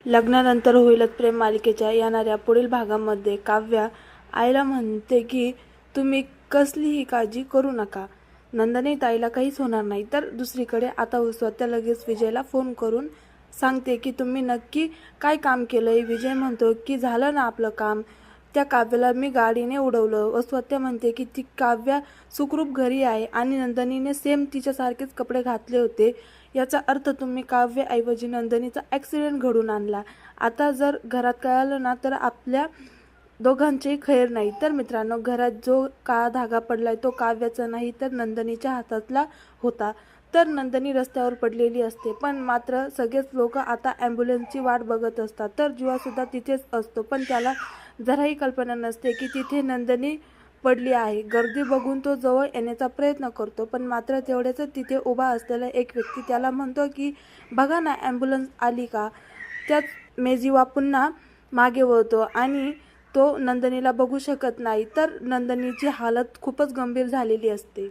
लग्नानंतर होईलच प्रेम मालिकेच्या येणाऱ्या पुढील भागामध्ये काव्या आईला म्हणते की तुम्ही कसलीही काळजी करू नका, नंदनी ताईला काहीच होणार नाही. तर दुसरीकडे आता स्वतः लगेच विजयला फोन करून सांगते की तुम्ही नक्की काय काम केलंय. विजय म्हणतो की झालं ना आपलं काम, त्या काव्याला मी गाडीने उडवलं. व स्वतः म्हणते की ती काव्या सुखरूप घरी आहे आणि नंदनीने सेम तिच्यासारखेच कपडे घातले होते. याचा अर्थ तुम्ही काव्याऐवजी नंदनीचा ॲक्सिडेंट घडून आणला. आता जर घरात कळालं ना तर आपल्या दोघांचेही खैर नाही. तर मित्रांनो, घरात जो काळा धागा पडलाय तो काव्याचा नाही तर नंदनीच्या हातातला होता. तर नंदनी रस्त्यावर पडलेली असते, पण मात्र सगळेच लोक आता ॲम्ब्युलन्सची वाट बघत असतात. तर जीवासुद्धा तिथेच असतो, पण त्याला जराही कल्पना नसते की तिथे नंदनी पडली आहे. गर्दी बघून तो जवळ येण्याचा प्रयत्न करतो, पण मात्र तेवढ्याच तिथे उभा असलेला एक व्यक्ती त्याला म्हणतो की बघा ना ॲम्ब्युलन्स आली का. त्यात मेजिवा पुन्हा मागे वळतो आणि तो नंदनीला बघू शकत नाही. तर नंदनीची हालत खूपच गंभीर झालेली असते.